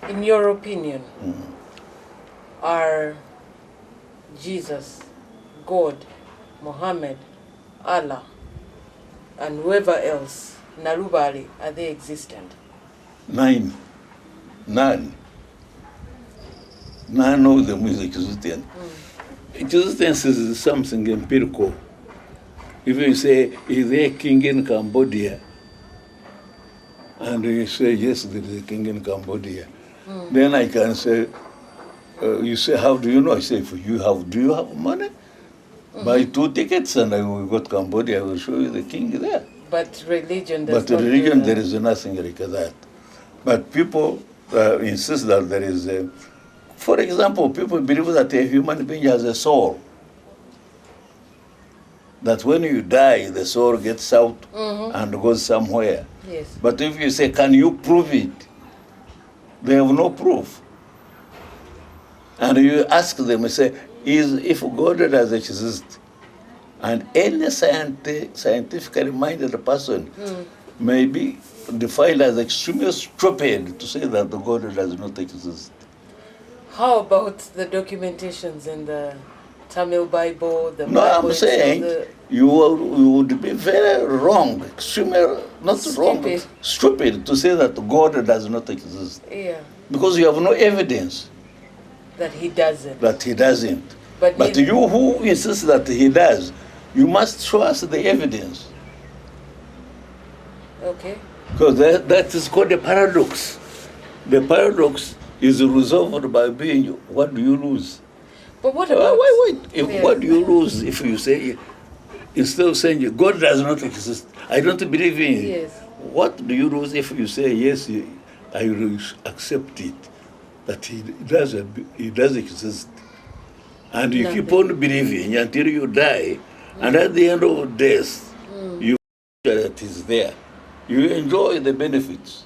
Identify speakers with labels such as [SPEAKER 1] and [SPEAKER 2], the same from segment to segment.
[SPEAKER 1] In your opinion, are Jesus, God, Muhammad, Allah, and whoever else, Narubali, are they existent?
[SPEAKER 2] None. None of them is existent. Existence is something empirical. If you say, is there a king in Cambodia? And you say, yes, there is a king in Cambodia. Then I can say, you say, how do you know? I say, do you have money? Buy 2 tickets and I will go to Cambodia, I will show you the king there.
[SPEAKER 1] But religion does
[SPEAKER 2] But
[SPEAKER 1] not
[SPEAKER 2] religion,
[SPEAKER 1] do
[SPEAKER 2] there
[SPEAKER 1] that.
[SPEAKER 2] is nothing like that. But people insist that there is for example, people believe that a human being has a soul. That when you die, the soul gets out and goes somewhere.
[SPEAKER 1] Yes.
[SPEAKER 2] But if you say, can you prove it? They have no proof. And you ask them, you say, if God does exist, and any scientifically minded person may be defined as extremely stupid to say that the God does not exist.
[SPEAKER 1] How about the documentations in the Tamil Bible, the
[SPEAKER 2] No,
[SPEAKER 1] Bible
[SPEAKER 2] I'm saying you would be very wrong, extremely, not wrong, but stupid to say that God does not exist.
[SPEAKER 1] Yeah,
[SPEAKER 2] Because you have no evidence
[SPEAKER 1] that he doesn't.
[SPEAKER 2] that he doesn't.
[SPEAKER 1] But
[SPEAKER 2] you who insist that he does, you must show us the evidence.
[SPEAKER 1] Okay.
[SPEAKER 2] Because that is called a paradox. The paradox is resolved by being, what do you lose?
[SPEAKER 1] But what about...
[SPEAKER 2] Wait. What do you lose if you say, instead of saying God does not exist, I don't believe in it.
[SPEAKER 1] Yes.
[SPEAKER 2] What do you lose if you say, yes, I will accept it, that he does exist. And you keep on believing until you die, and at the end of death, you that is there. You enjoy the benefits.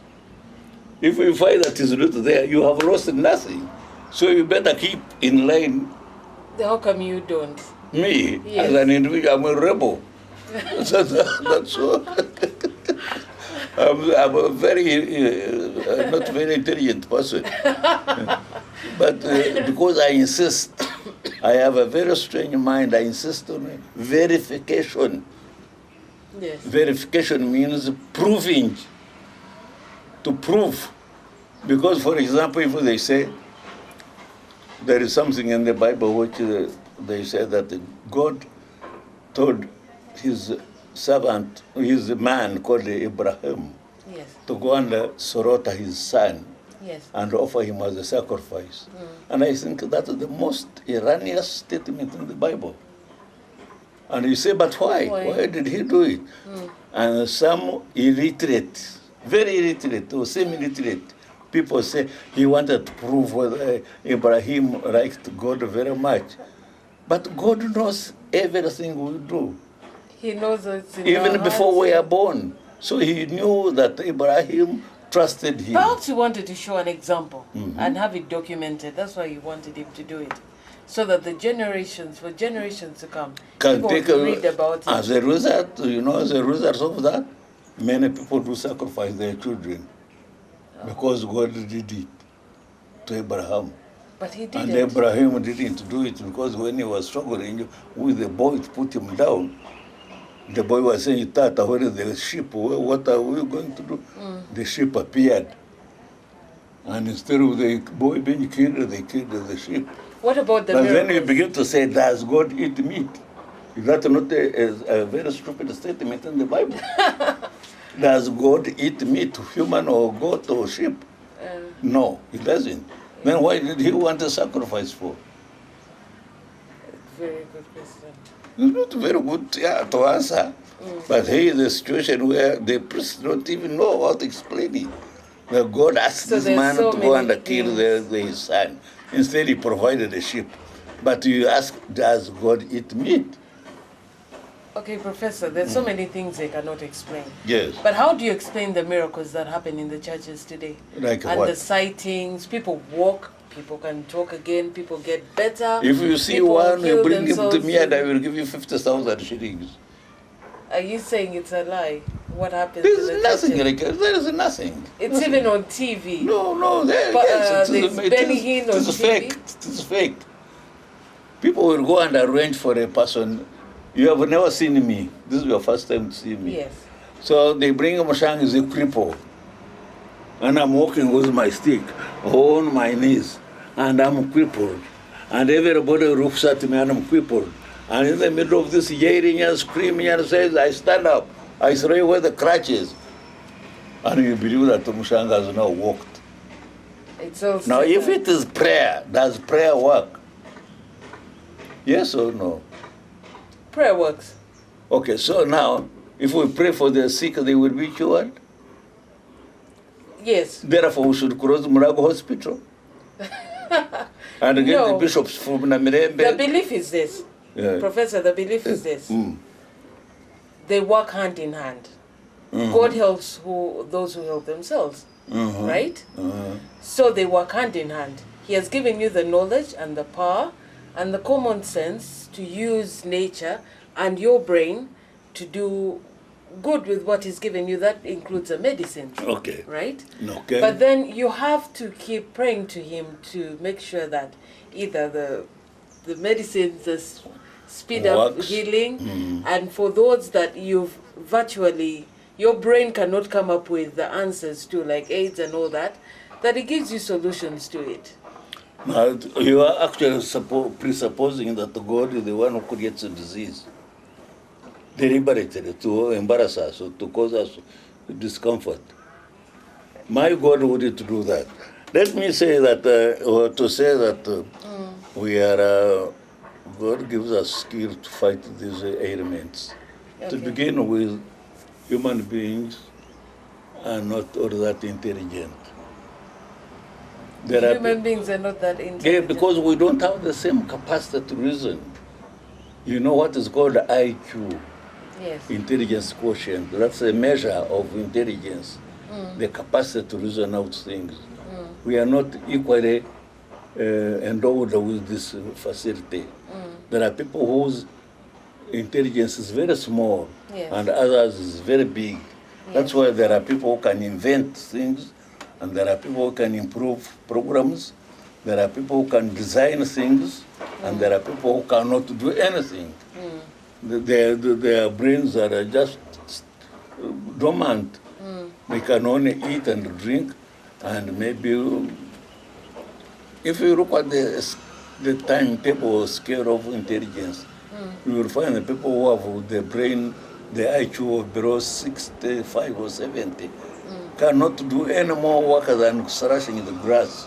[SPEAKER 2] If you find that it's not there, you have lost nothing. So you better keep in line.
[SPEAKER 1] How come you don't?
[SPEAKER 2] Me,
[SPEAKER 1] Yes.
[SPEAKER 2] as an individual, I'm a rebel. That's all. I'm a very, not very intelligent person. But because I insist, I have a very strange mind, I insist on verification.
[SPEAKER 1] Yes.
[SPEAKER 2] Verification means proving, to prove. Because, for example, if they say, there is something in the Bible which they say that God told his servant, his man called Abraham,
[SPEAKER 1] Yes.
[SPEAKER 2] to go and slaughter his son
[SPEAKER 1] Yes.
[SPEAKER 2] and offer him as a sacrifice. And I think that is the most erroneous statement in the Bible. And you say, but why? Why did he do it? And some illiterate, very illiterate or semi-illiterate people say he wanted to prove whether Abraham liked God very much. But God knows everything we do.
[SPEAKER 1] He knows it's in
[SPEAKER 2] Even
[SPEAKER 1] our
[SPEAKER 2] before
[SPEAKER 1] hearts.
[SPEAKER 2] we are born. So he knew that Abraham trusted him.
[SPEAKER 1] Perhaps he wanted to show an example and have it documented. That's why he wanted him to do it. So that for generations to come,
[SPEAKER 2] Can
[SPEAKER 1] people
[SPEAKER 2] take
[SPEAKER 1] will read about it.
[SPEAKER 2] as a result, as a result of that, many people do sacrifice their children because God did it to Abraham.
[SPEAKER 1] But he
[SPEAKER 2] And
[SPEAKER 1] didn't.
[SPEAKER 2] Abraham didn't do it because when he was struggling with the boy to put him down, the boy was saying, Tata, where is the sheep? What are we going to do? The sheep appeared. And instead of the boy being killed, they killed the sheep.
[SPEAKER 1] What about the
[SPEAKER 2] But
[SPEAKER 1] miracles?
[SPEAKER 2] then you begin to say, does God eat meat? Is that not a very stupid statement in the Bible? Does God eat meat, human or goat or sheep? No, he doesn't. Then why did he want a sacrifice for?
[SPEAKER 1] Very good question.
[SPEAKER 2] It's not very good to answer. But here is a situation where the priests don't even know how to explain it. Where God asked
[SPEAKER 1] So
[SPEAKER 2] this
[SPEAKER 1] there's
[SPEAKER 2] man
[SPEAKER 1] so
[SPEAKER 2] to go and
[SPEAKER 1] many
[SPEAKER 2] kill
[SPEAKER 1] things.
[SPEAKER 2] his son. Instead, he provided a sheep. But you ask, does God eat meat?
[SPEAKER 1] Okay, Professor, there's so many things they cannot explain.
[SPEAKER 2] Yes.
[SPEAKER 1] But how do you explain the miracles that happen in the churches today?
[SPEAKER 2] Like
[SPEAKER 1] and
[SPEAKER 2] what?
[SPEAKER 1] the sightings, people walk, people can talk again, people get better.
[SPEAKER 2] If you see
[SPEAKER 1] people
[SPEAKER 2] one, you
[SPEAKER 1] kill
[SPEAKER 2] bring him to
[SPEAKER 1] themselves
[SPEAKER 2] me and I will give you 50,000 shillings.
[SPEAKER 1] Are you saying it's a lie? what happens
[SPEAKER 2] There
[SPEAKER 1] in the
[SPEAKER 2] is nothing
[SPEAKER 1] churches.
[SPEAKER 2] like that. There is nothing.
[SPEAKER 1] It's even on TV.
[SPEAKER 2] No,
[SPEAKER 1] But,
[SPEAKER 2] yes,
[SPEAKER 1] there's Benny Hinn on
[SPEAKER 2] it is
[SPEAKER 1] TV.
[SPEAKER 2] fake. It is fake. People will go and arrange for a person. You have never seen me. This is your first time to see me.
[SPEAKER 1] Yes.
[SPEAKER 2] So they bring Mushanga as a cripple. And I'm walking with my stick on my knees. And I'm crippled. And everybody looks at me and I'm crippled. And in the middle of this yelling and screaming and says, I stand up. I throw away the crutches. And you believe that Mushanga has now walked.
[SPEAKER 1] It's also
[SPEAKER 2] Now, if it is prayer, does prayer work? Yes or no?
[SPEAKER 1] prayer works.
[SPEAKER 2] Okay, so now, if we pray for the sick, they will be cured.
[SPEAKER 1] Yes.
[SPEAKER 2] Therefore, we should close Murago Hospital and get
[SPEAKER 1] No.
[SPEAKER 2] the bishops from Namirembe.
[SPEAKER 1] The belief is this,
[SPEAKER 2] Yeah.
[SPEAKER 1] Professor. The belief is this:
[SPEAKER 2] Mm.
[SPEAKER 1] they work hand in hand. God helps those who help themselves, right? So they work hand in hand. He has given you the knowledge and the power and the common sense to use nature and your brain to do good with what he's given you. That includes a medicine,
[SPEAKER 2] Okay.
[SPEAKER 1] right?
[SPEAKER 2] Okay.
[SPEAKER 1] But then you have to keep praying to him to make sure that either the medicines speed up
[SPEAKER 2] Works.
[SPEAKER 1] healing, and for those that you've virtually, your brain cannot come up with the answers to, like AIDS and all that, that it gives you solutions to it.
[SPEAKER 2] Now, you are actually presupposing that God is the one who creates a disease deliberately to embarrass us or to cause us discomfort. My God wouldn't do that. Let me say that, or to say that we are, God gives us skill to fight these ailments. To
[SPEAKER 1] Okay.
[SPEAKER 2] begin with, human beings are not all that intelligent. There are
[SPEAKER 1] Human beings are not that intelligent.
[SPEAKER 2] yeah, because we don't have the same capacity to reason. You know what is called IQ,
[SPEAKER 1] Yes.
[SPEAKER 2] intelligence quotient. That's a measure of intelligence, the capacity to reason out things. We are not equally endowed with this facility. There are people whose intelligence is very small
[SPEAKER 1] Yes.
[SPEAKER 2] and others is very big. That's
[SPEAKER 1] Yes.
[SPEAKER 2] why there are people who can invent things, and there are people who can improve programs. There are people who can design things, and there are people who cannot do anything. Their brains are just dormant. They can only eat and drink, and maybe if you look at the timetable scale of intelligence, you will find the people who have the brain, the IQ of below 65 or 70, cannot do any more work than thrashing the grass.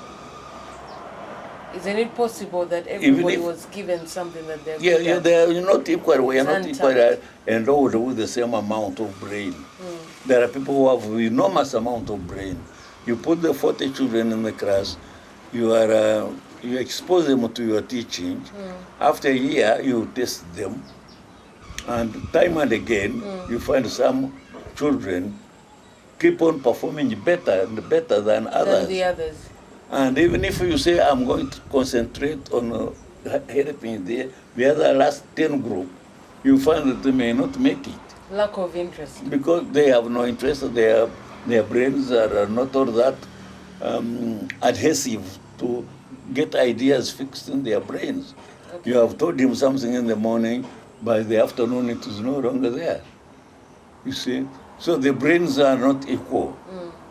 [SPEAKER 1] Isn't it possible that
[SPEAKER 2] Even
[SPEAKER 1] everybody
[SPEAKER 2] if-
[SPEAKER 1] was given something that they're
[SPEAKER 2] Yeah,
[SPEAKER 1] good
[SPEAKER 2] yeah,
[SPEAKER 1] at?
[SPEAKER 2] they are not equal. We are not
[SPEAKER 1] Untapped.
[SPEAKER 2] equal endowed with the same amount of brain. There are people who have enormous amount of brain. You put the 40 children in the class, you expose them to your teaching. After a year, you test them, and time and again, you find some children keep on performing better and better than others.
[SPEAKER 1] Than the others.
[SPEAKER 2] And even if you say, I'm going to concentrate on helping the other last 10 group, you find that they may not make it
[SPEAKER 1] Lack of interest.
[SPEAKER 2] because they have no interest. Their brains are not all that adhesive to get ideas fixed in their brains.
[SPEAKER 1] Okay.
[SPEAKER 2] You have told him something in the morning, by the afternoon it is no longer there. You see? So the brains are not equal.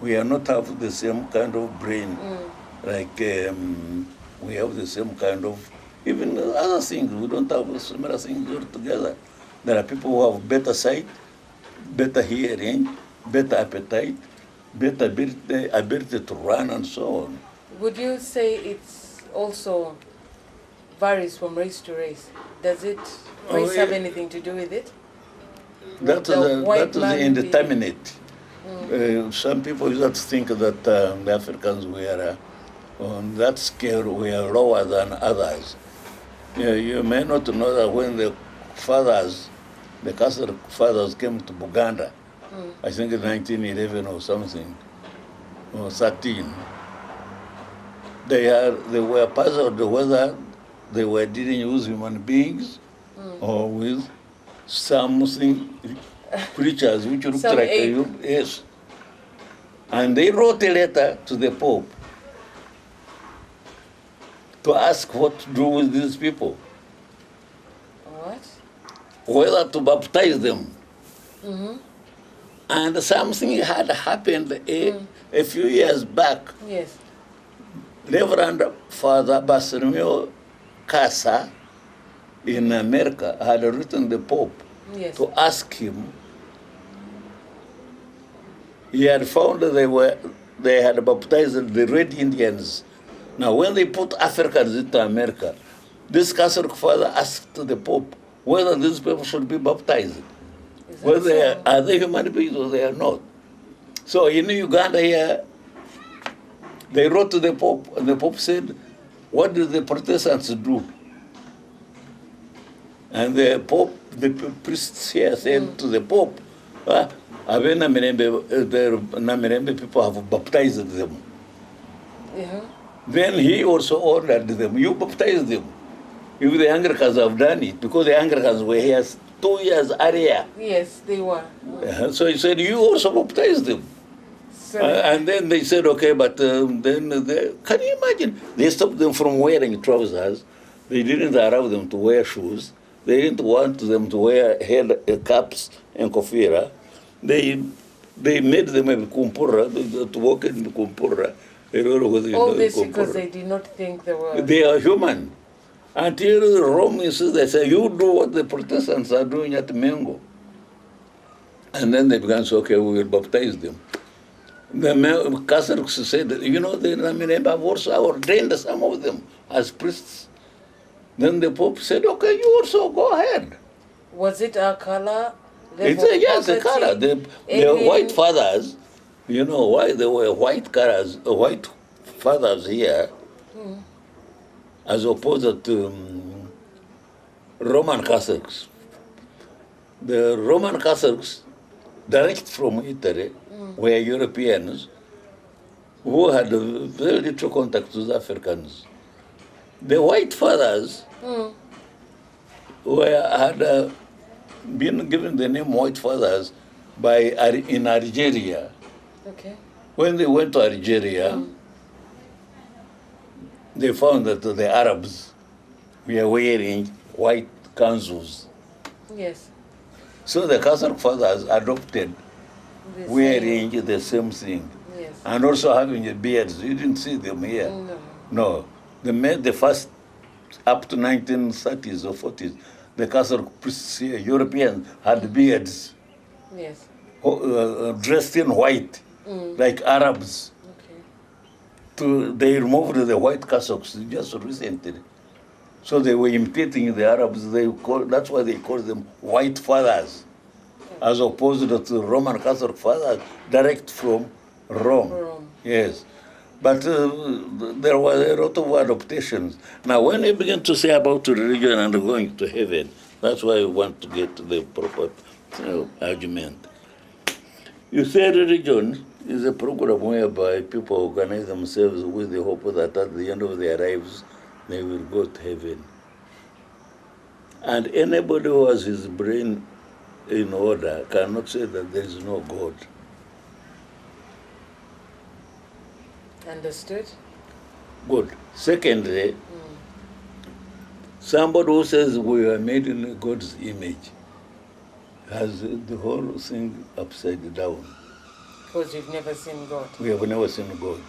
[SPEAKER 2] We are not have the same kind of brain. Like we have the same kind of, even other things, we don't have similar things altogether. There are people who have better sight, better hearing, better appetite, better ability to run and so on.
[SPEAKER 1] Would you say it's also varies from race to race? Does it race have
[SPEAKER 2] yeah.
[SPEAKER 1] anything to do with it?
[SPEAKER 2] That
[SPEAKER 1] The white
[SPEAKER 2] is
[SPEAKER 1] man
[SPEAKER 2] indeterminate. Some people just think that the Africans were on that scale we are lower than others. You may not know that when the Catholic fathers came to Buganda, I think in 1911 or something, or 13, they were puzzled whether they were dealing with human beings or with something preachers which looked
[SPEAKER 1] Some
[SPEAKER 2] like
[SPEAKER 1] ape.
[SPEAKER 2] yes. And they wrote a letter to the Pope to ask what to do with these people,
[SPEAKER 1] What?
[SPEAKER 2] whether to baptize them.
[SPEAKER 1] Mm-hmm.
[SPEAKER 2] And something had happened a few years back.
[SPEAKER 1] Yes.
[SPEAKER 2] Reverend Father Bartholomew Casa in America had written the Pope
[SPEAKER 1] Yes.
[SPEAKER 2] to ask him. He had found that they had baptized the Red Indians. Now, when they put Africans into America, this Catholic father asked the Pope whether these people should be baptized.
[SPEAKER 1] Is that
[SPEAKER 2] Whether
[SPEAKER 1] so?
[SPEAKER 2] are they human beings or they are not. So in Uganda here, they wrote to the Pope, and the Pope said, "What did the Protestants do?" And the Pope, the priests here said to the Pope, Abena Mirembe, the Namirembe people have baptized them.
[SPEAKER 1] Yeah.
[SPEAKER 2] Then he also ordered them, you baptize them. If the Anglicans have done it, because the Anglicans were here 2 years earlier.
[SPEAKER 1] Yes, they were.
[SPEAKER 2] So he said, you also baptize them.
[SPEAKER 1] So
[SPEAKER 2] And then they said, okay, but then can you imagine? They stopped them from wearing trousers. They didn't allow them to wear shoes. They didn't want them to wear head caps and kofira. They made them a kumpura, to walk in the kumpura.
[SPEAKER 1] all this because they did not think they were.
[SPEAKER 2] They are human. Until the Romans, they say, you do what the Protestants are doing at Mengo. And then they began to say, okay, we will baptize them. The Catholics said, you know, the Namirembe have also ordained some of them as priests. Then the Pope said, okay, you also go ahead.
[SPEAKER 1] Was it our color?
[SPEAKER 2] Yes, the color. The white fathers, you know why there were white colors, white fathers here, as opposed to Roman Catholics. The Roman Catholics, direct from Italy, were Europeans who had very little contact with Africans. The white fathers had been given the name white fathers in Algeria.
[SPEAKER 1] Okay.
[SPEAKER 2] When they went to Algeria, they found that the Arabs were wearing white kanzus.
[SPEAKER 1] Yes.
[SPEAKER 2] So the Catholic fathers adopted
[SPEAKER 1] The
[SPEAKER 2] wearing the same thing.
[SPEAKER 1] Yes.
[SPEAKER 2] And also having a beards. You didn't see them here. No. They made the first, up to 1930s or 40s, the Catholic priests here, Europeans, had beards,
[SPEAKER 1] Yes.
[SPEAKER 2] dressed in white, like Arabs.
[SPEAKER 1] Okay.
[SPEAKER 2] They removed the white Catholics just recently. So they were imitating the Arabs. That's why they call them white fathers, as opposed to Roman Catholic fathers, direct from Rome. Yes. But there was a lot of adaptations. Now, when you begin to say about religion and going to heaven, that's why we want to get to the proper argument. You say religion is a program whereby people organize themselves with the hope that at the end of their lives, they will go to heaven. And anybody who has his brain in order cannot say that there is no God.
[SPEAKER 1] Understood?
[SPEAKER 2] Good. Secondly, somebody who says we are made in God's image has the whole thing upside down.
[SPEAKER 1] Because you've never seen God.
[SPEAKER 2] We have never seen God.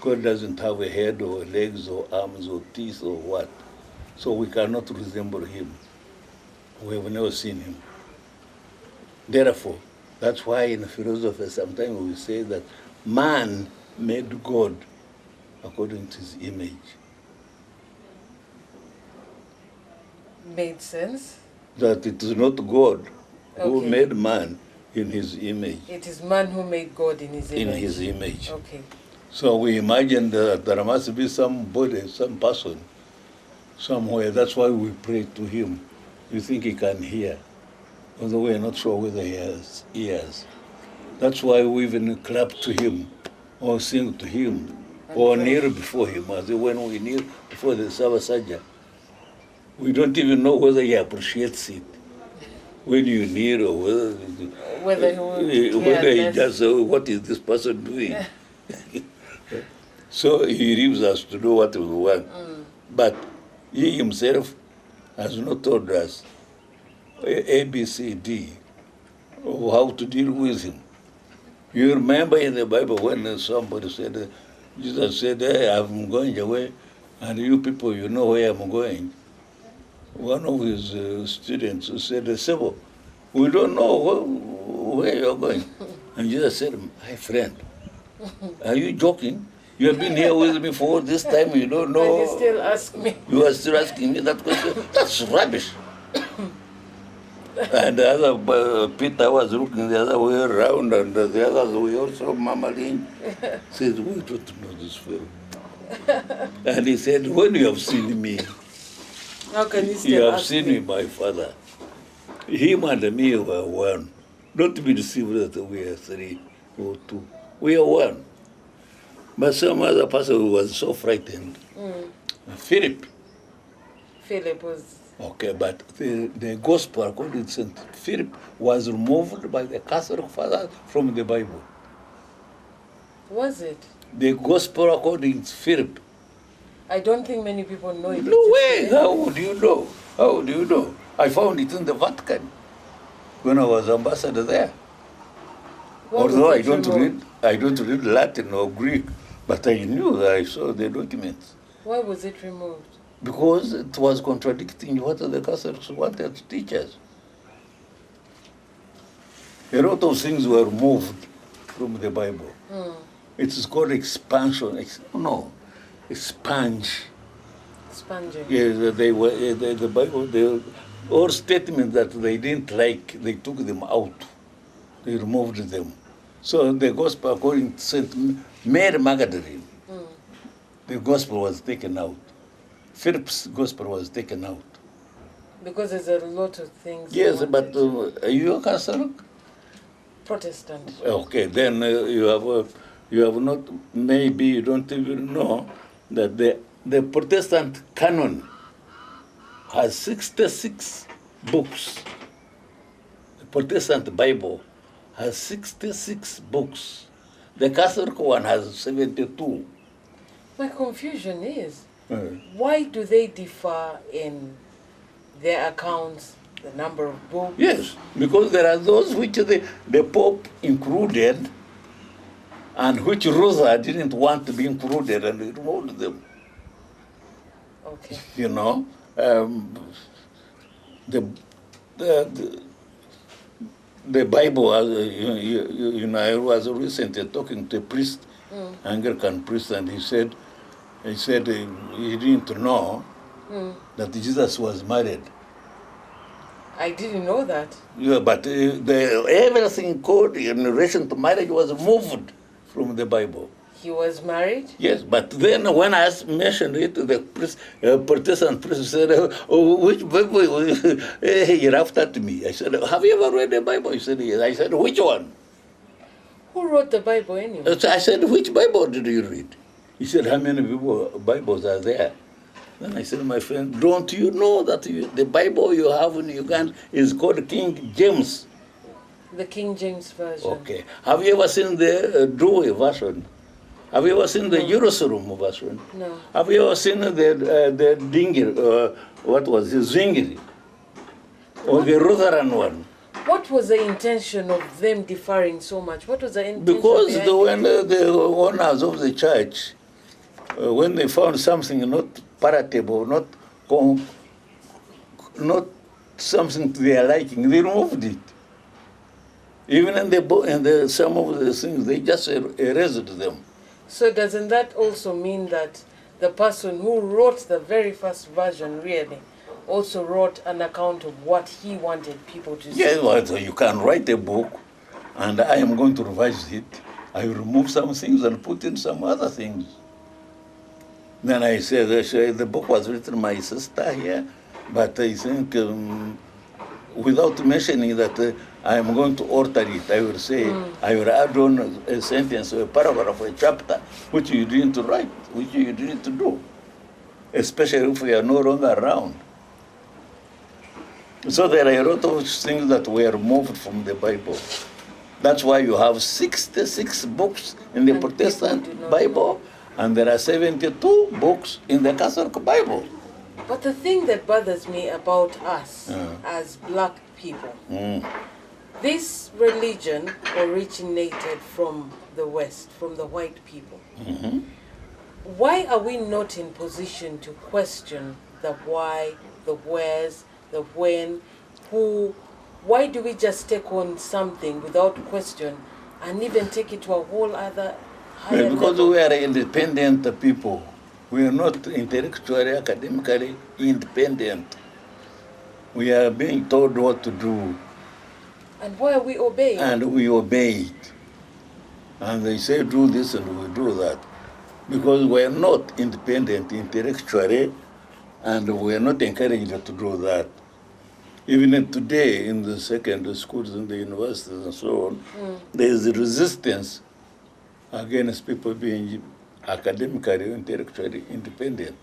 [SPEAKER 2] God doesn't have a head or legs or arms or teeth or what. So we cannot resemble him. We have never seen him. Therefore, that's why in philosophy sometimes we say that man made God according to his image.
[SPEAKER 1] Made sense?
[SPEAKER 2] That it is not God who
[SPEAKER 1] Okay.
[SPEAKER 2] made man in his image.
[SPEAKER 1] It is man who made God in his image.
[SPEAKER 2] In his image.
[SPEAKER 1] Okay.
[SPEAKER 2] So we imagine that there must be somebody, some person, somewhere. That's why we pray to him. We think he can hear, although we are not sure whether he has ears. That's why we even clap to him, or sing to him, or kneel before him, as when we kneel before the Sava Sajja. We don't even know whether he appreciates it. when you need or
[SPEAKER 1] Whether he would
[SPEAKER 2] whether he
[SPEAKER 1] care
[SPEAKER 2] just what is this person doing? So he leaves us to do what we want. But he himself has not told us A, B, C, D, of how to deal with him. You remember in the Bible when somebody said, Jesus said, hey, I'm going away, and you people, you know where I'm going. One of his students said, Sebo, we don't know where you're going. And Jesus said, my friend, are you joking? You have been here with me for this time, you don't know.
[SPEAKER 1] And you still ask me.
[SPEAKER 2] You are still asking me that question? That's rubbish. And the other, Peter was looking the other way around, and the others were also murmuring. Said, we don't know this fellow. And he said, when you have seen me,
[SPEAKER 1] How can you still
[SPEAKER 2] you have
[SPEAKER 1] ask
[SPEAKER 2] seen
[SPEAKER 1] me?
[SPEAKER 2] me, my father. Him and me were one. Not to be deceived that we are three or two. We are one. But some other person who was so frightened, Philip.
[SPEAKER 1] Philip was...
[SPEAKER 2] Okay, but the gospel according to St. Philip was removed by the Catholic Father from the Bible.
[SPEAKER 1] Was it?
[SPEAKER 2] The gospel according to Philip.
[SPEAKER 1] I don't think many people know it.
[SPEAKER 2] No way! How would you know? How would you know? I found it in the Vatican when I was ambassador there.
[SPEAKER 1] What was
[SPEAKER 2] Although
[SPEAKER 1] it
[SPEAKER 2] I don't read Latin or Greek, but I knew, I saw the documents.
[SPEAKER 1] Why was it removed?
[SPEAKER 2] Because it was contradicting what the Catholics wanted to teach us. A lot of things were moved from the Bible. It is called expansion. Expunge.
[SPEAKER 1] Sponging.
[SPEAKER 2] Yes, they were the Bible. All statements that they didn't like, they took them out. They removed them. So the gospel, according to Saint Mary Magdalene, the gospel was taken out. Philip's gospel was taken out.
[SPEAKER 1] Because there's a lot of things.
[SPEAKER 2] Yes,
[SPEAKER 1] they
[SPEAKER 2] but
[SPEAKER 1] wanted.
[SPEAKER 2] are you a Catholic?
[SPEAKER 1] Protestant.
[SPEAKER 2] Okay, then you have not, maybe you don't even know that the Protestant canon has 66 books. The Protestant Bible has 66 books. The Catholic one has 72.
[SPEAKER 1] My confusion is, why do they differ in their accounts, the number of books?
[SPEAKER 2] Yes, because there are those which the Pope included and which Rosa didn't want to be included and removed them.
[SPEAKER 1] Okay.
[SPEAKER 2] You know, the Bible, I was recently talking to a priest, Anglican priest, and he said he didn't know that Jesus was married.
[SPEAKER 1] I didn't know that.
[SPEAKER 2] Yeah, but everything called in relation to marriage was moved from the Bible.
[SPEAKER 1] He was married?
[SPEAKER 2] Yes, but then when I mentioned it to the priest, Protestant priest said, which Bible? He laughed at me. I said, have you ever read the Bible? He said, yes. I said, which one?
[SPEAKER 1] Who wrote the Bible anyway?
[SPEAKER 2] So I said, which Bible did you read? He said, how many Bibles are there? Then I said, my friend, don't you know that the Bible you have in Uganda is called King James?
[SPEAKER 1] The King James Version.
[SPEAKER 2] Okay. Have you ever seen the Dewey version? Have you ever seen the Jerusalem version?
[SPEAKER 1] No.
[SPEAKER 2] Have you ever seen the Dingir, what was it, Zwingli? Or the Lutheran one?
[SPEAKER 1] What was the intention of them differing so much? What was the intention
[SPEAKER 2] Because
[SPEAKER 1] behind
[SPEAKER 2] when the owners of the church, when they found something not palatable, not something to their liking, they removed it. Even in some of the things, they just erased them.
[SPEAKER 1] So doesn't that also mean that the person who wrote the very first version really also wrote an account of what he wanted people to see?
[SPEAKER 2] Yeah, well, so you can write a book, and I am going to revise it. I will remove some things and put in some other things. Then I said, the book was written by my sister here, but I think without mentioning that I am going to alter it, I will say, I will add on a sentence, a paragraph, a chapter, which you didn't write, which you didn't do, especially if we are no longer around. So there are a lot of things that were removed from the Bible. That's why you have 66 books in the
[SPEAKER 1] And
[SPEAKER 2] Protestant
[SPEAKER 1] people do not
[SPEAKER 2] Bible,
[SPEAKER 1] know.
[SPEAKER 2] and there are 72 books in the Catholic Bible.
[SPEAKER 1] But the thing that bothers me about us as black people, this religion originated from the West, from the white people. Why are we not in position to question the why, the wheres, the when, who? Why do we just take on something without question and even take it to a whole other higher
[SPEAKER 2] Because
[SPEAKER 1] level?
[SPEAKER 2] we are independent people. We are not intellectually, academically independent. We are being told what to do,
[SPEAKER 1] And why are we obeying?
[SPEAKER 2] and we obey it. And they say do this and we do that. Because we are not independent intellectually, and we are not encouraged to do that. Even today in the secondary schools and the universities and so on, there is a resistance against people being academically, intellectually independent.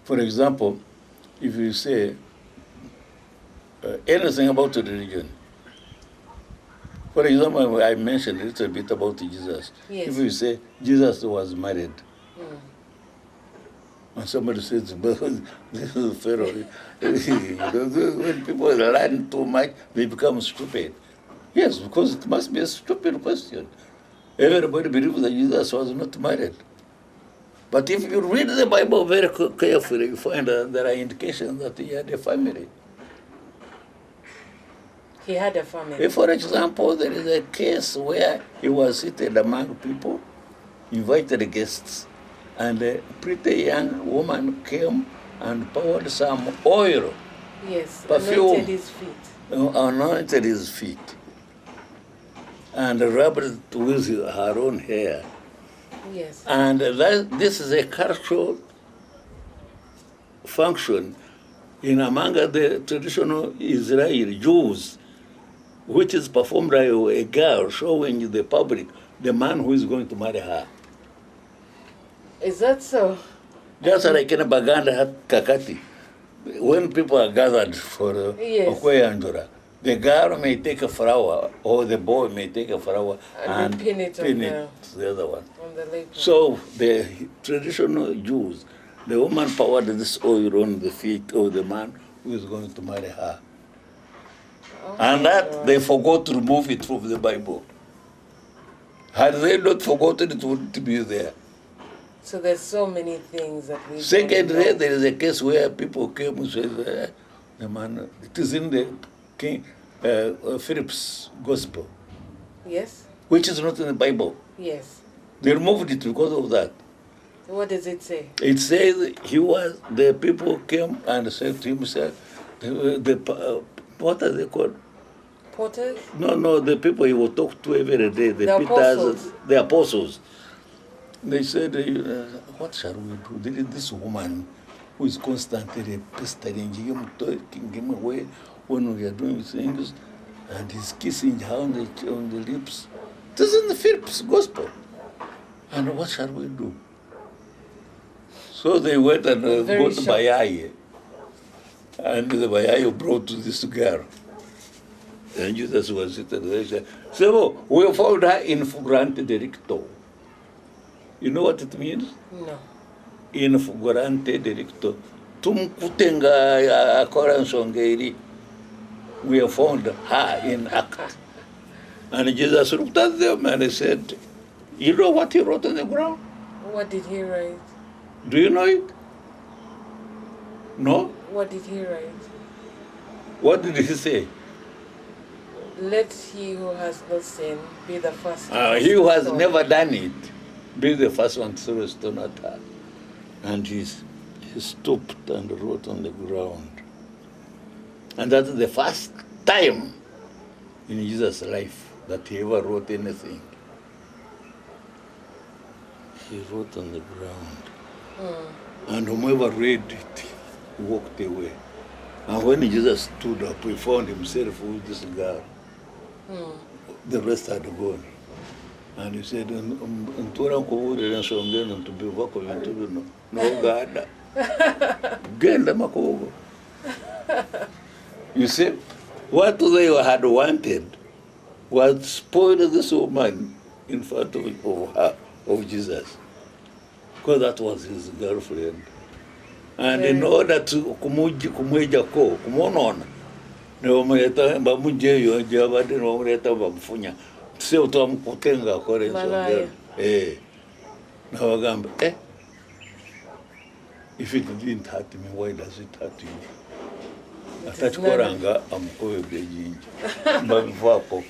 [SPEAKER 2] For example, if you say anything about religion, for example, I mentioned a little bit about Jesus.
[SPEAKER 1] Yes.
[SPEAKER 2] If you say Jesus was married, and somebody says, "But this is Pharaoh," when people learn too much, they become stupid. Yes, because it must be a stupid question. Everybody believes that Jesus was not married. But if you read the Bible very carefully, you find that there are indications that he had a family.
[SPEAKER 1] He had a family.
[SPEAKER 2] For example, there is a case where he was seated among people, invited guests, and a pretty young woman came and poured some oil,
[SPEAKER 1] Yes,
[SPEAKER 2] perfume,
[SPEAKER 1] anointed his feet.
[SPEAKER 2] anointed his feet, and rubbed it with her own hair.
[SPEAKER 1] Yes.
[SPEAKER 2] And this is a cultural function in among the traditional Israeli Jews, which is performed by a girl showing the public the man who is going to marry her.
[SPEAKER 1] Is that so?
[SPEAKER 2] Just like in Baganda Kakati, when people are gathered for
[SPEAKER 1] Yes.
[SPEAKER 2] Okoyanjura, the girl may take a flower or the boy may take a flower
[SPEAKER 1] And pin it on
[SPEAKER 2] to the other one.
[SPEAKER 1] on the lapel.
[SPEAKER 2] So the traditional Jews, the woman poured this oil on the feet of the man who is going to marry her.
[SPEAKER 1] Oh
[SPEAKER 2] And
[SPEAKER 1] my
[SPEAKER 2] that
[SPEAKER 1] God.
[SPEAKER 2] they forgot to remove it from the Bible. Had they not forgotten, it wouldn't be there.
[SPEAKER 1] So there's so many things that we don't
[SPEAKER 2] Secondly,
[SPEAKER 1] know.
[SPEAKER 2] there is a case where people came and said, the man, it is in the King Philip's Gospel,
[SPEAKER 1] Yes?
[SPEAKER 2] which is not in the Bible.
[SPEAKER 1] Yes.
[SPEAKER 2] They removed it because of that.
[SPEAKER 1] What does it say?
[SPEAKER 2] It says the people came and said to him, sir, what are they called?
[SPEAKER 1] Potters?
[SPEAKER 2] No, the people he will talk to every day, the
[SPEAKER 1] The
[SPEAKER 2] Peters,
[SPEAKER 1] apostles.
[SPEAKER 2] the apostles. They said, what shall we do? There is this woman who is constantly pestering him, taking him away when we are doing things, and he's kissing her on the lips. This is in the Philip's Gospel. And what shall we do? So they went and
[SPEAKER 1] Very
[SPEAKER 2] got
[SPEAKER 1] shocked.
[SPEAKER 2] Bayai. And the Bayai brought this girl. And Jesus was sitting there. He said, so we found her in flagrante delicto. You know what it means?
[SPEAKER 1] No.
[SPEAKER 2] In flagrante delicto. Tumkutenga akoransongeri. We have found her in act. And Jesus looked at them and he said, you know what he wrote on the ground?
[SPEAKER 1] What did he write?
[SPEAKER 2] Do you know it? No?
[SPEAKER 1] What did he write?
[SPEAKER 2] What did he say?
[SPEAKER 1] Let he who has not sinned be the first.
[SPEAKER 2] He who has
[SPEAKER 1] stone.
[SPEAKER 2] never done it, be the first one to throw a stone at her. And he stooped and wrote on the ground. And that's the first time in Jesus' life that he ever wrote anything. He wrote on the ground. And whomever read it walked away. And when Jesus stood up, he found himself with this girl. The rest had gone. And he said, "Ntura nkuburira nsongera ntubiva ko bintu bino no. No, God. Genda makubo." You see, what they had wanted was spoil this woman in front of her, of Jesus, because that was his girlfriend. And in order to kumwijako, kumonona, niwamuleta bamujeyo jabade niwamuleta bamfunya. Tse utamukutenga kore
[SPEAKER 1] Malaya.
[SPEAKER 2] Na wagamba, if it didn't hurt me, why does it hurt you? Atachikoranga amukowe bejinji. Mbavako.